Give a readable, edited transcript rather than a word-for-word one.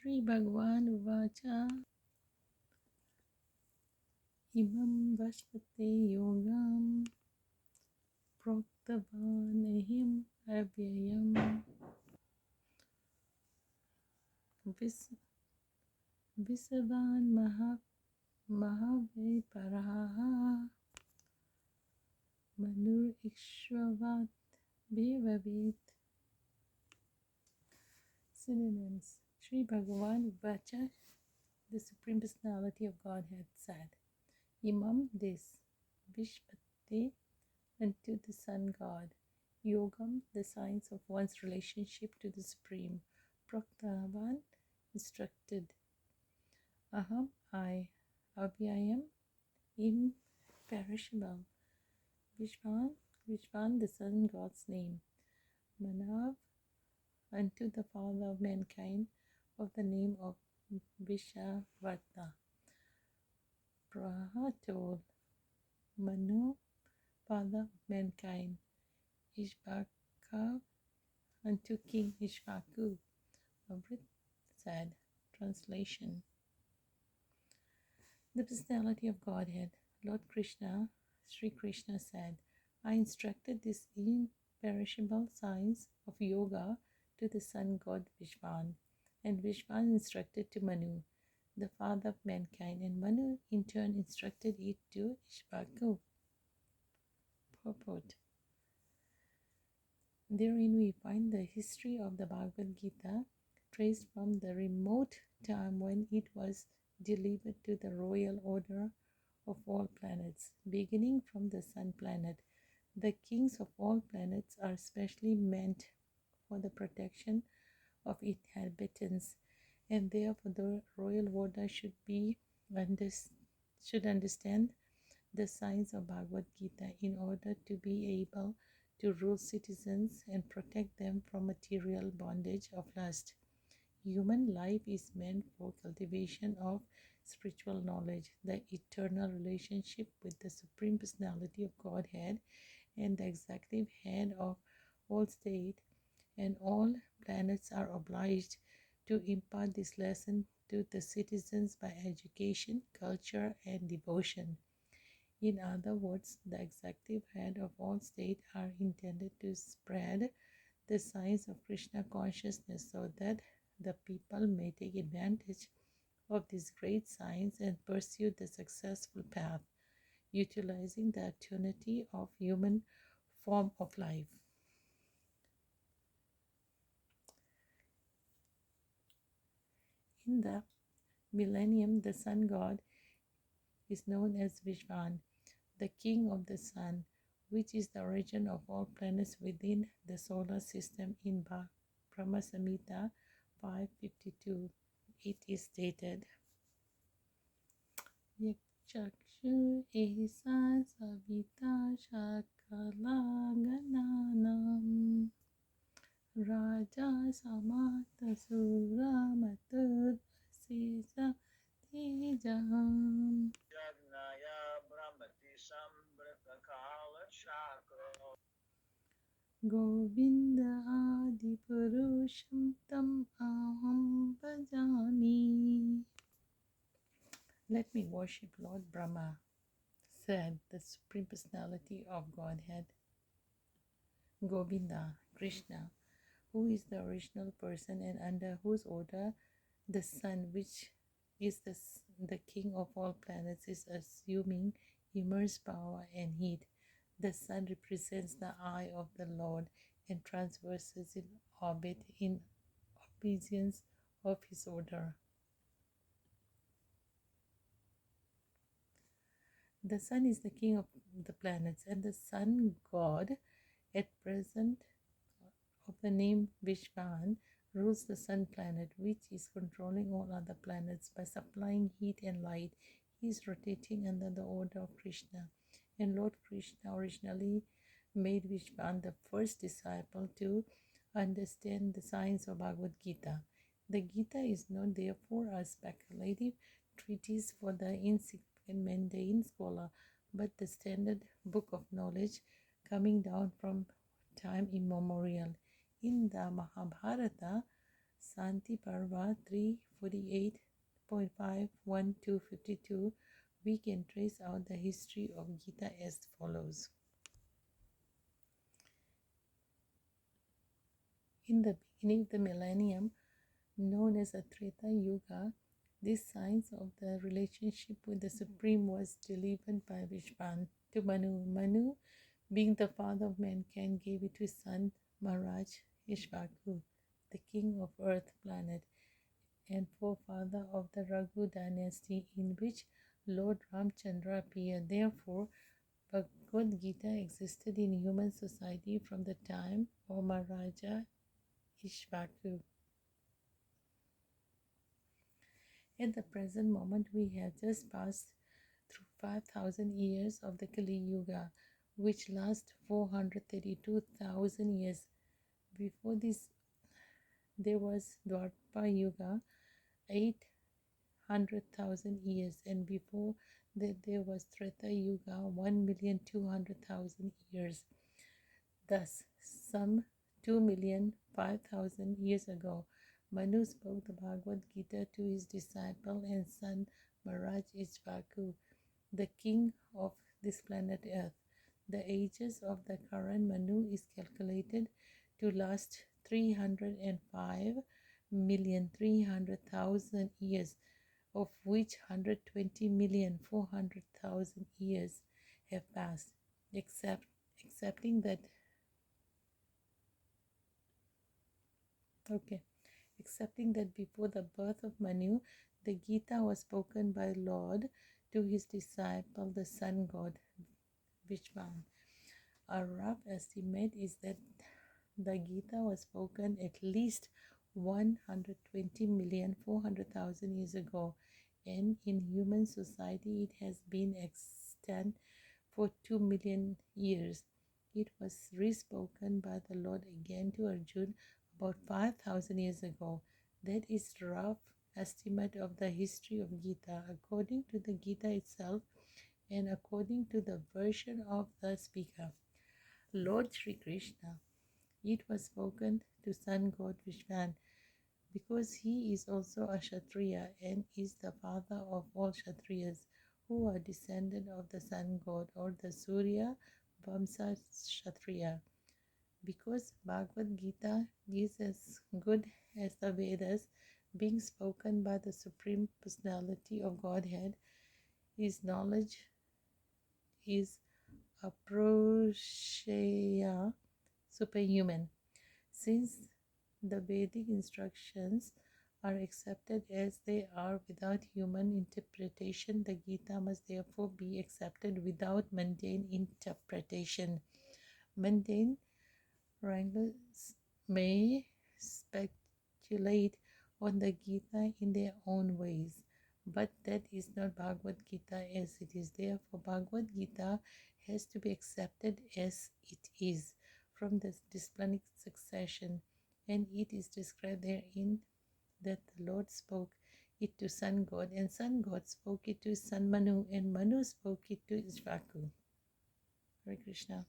Shri Bhagavan Uvacha Imam Vashpate Yogam Proktavanahim Avyayam Visavan Mahave Paraha Manur Ikshvavat Bevavit. Synonyms. Shri Bhagavan Uvacha, the Supreme Personality of Godhead, said, Imam this, Vishpate, unto the Sun God, Yogam, the science of one's relationship to the Supreme, Praktavan, instructed, Aham, I, Avyayam, imperishable, Vishvan, the Sun God's name, Manav, unto the Father of mankind, of the name of Vishavarta, Praha told, Manu, Father of mankind, Ishvaka, unto King Ishvaku. Amrit said. Translation. The personality of Godhead, Lord Krishna, Sri Krishna said, I instructed this imperishable science of yoga to the sun god Vishvan, and Vishvan instructed to Manu, the father of mankind, and Manu in turn instructed it to Ishvaku. Purport. Therein we find the history of the Bhagavad Gita traced from the remote time when it was delivered to the royal order of all planets, beginning from the sun planet. The kings of all planets are specially meant for the protection of inhabitants, and therefore the royal order should understand the science of Bhagavad Gita in order to be able to rule citizens and protect them from material bondage of lust. Human life is meant for cultivation of spiritual knowledge, the eternal relationship with the Supreme Personality of Godhead and the executive head of all state, and all planets are obliged to impart this lesson to the citizens by education, culture, and devotion. In other words, the executive head of all states are intended to spread the science of Krishna consciousness so that the people may take advantage of this great science and pursue the successful path, utilizing the eternity of human form of life. In the millennium, the sun god is known as Vishvan, the king of the sun, which is the origin of all planets within the solar system. In Brahma Samhita 552, it is stated, Yakshakshu esa savita shakala gananam Raja samata sura matud asisa tejam Govinda Adi Purusham Tam Aham Bhajami. Let me worship Lord Brahma, said the Supreme Personality of Godhead. Govinda, Krishna, who is the original person and under whose order the sun, which is the king of all planets, is assuming immense power and heat. The sun represents the eye of the Lord and transverses in orbit in obedience of his order. The sun is the king of the planets, and the sun god at present of the name Vishvan rules the sun planet, which is controlling all other planets by supplying heat and light. He is rotating under the order of Krishna, and Lord Krishna originally made Vishvan the first disciple to understand the science of Bhagavad Gita. The Gita is not therefore a speculative treatise for the insignificant mundane scholar, but the standard book of knowledge coming down from time immemorial. In the Mahabharata, Santi Parva 348.51252, we can trace out the history of Gita as follows. In the beginning of the millennium, known as the Treta Yuga, this science of the relationship with the Supreme was delivered by Vishwan to Manu. Manu, being the father of mankind, gave it to his son Maharaj Ishvaku, the king of earth planet and forefather of the Raghu dynasty, in which Lord Ramchandra appeared. Therefore, Bhagavad Gita existed in human society from the time of Maharaja Ishvaku. At the present moment, we have just passed through 5,000 years of the Kali Yuga, which lasts 432,000 years. Before this, there was Dwapara Yuga, 800,000 years, and before that, there was Treta Yuga, 1,200,000 years. Thus, some 2,005,000 years ago, Manu spoke the Bhagavad Gita to his disciple and son Maharaj Ishvaku, the king of this planet Earth. The ages of the current Manu is calculated to last 305,300,000 years, of which 120,400,000 years have passed, accepting that before the birth of Manu, the Gita was spoken by Lord to his disciple, the sun god Vishwan. A rough estimate is that the Gita was spoken at least 120,400,000 years ago, and in human society it has been extant for 2 million years. It was re-spoken by the Lord again to Arjun about 5,000 years ago. That is rough estimate of the history of Gita according to the Gita itself and according to the version of the speaker, Lord Sri Krishna. It was spoken to sun god Vishwan because he is also a Kshatriya and is the father of all Kshatriyas who are descended of the sun god or the Surya Vamsa Kshatriya. Because Bhagavad Gita is as good as the Vedas, being spoken by the Supreme Personality of Godhead, his knowledge is approachaya, superhuman. Since the Vedic instructions are accepted as they are without human interpretation, the Gita must therefore be accepted without mundane interpretation. Mundane wranglers may speculate on the Gita in their own ways, but that is not Bhagavad Gita as it is. Therefore, Bhagavad Gita has to be accepted as it is from the disciplinic succession, and it is described therein that the Lord spoke it to sun god, and sun god spoke it to son Manu, and Manu spoke it to Ishvaku. Hare Krishna.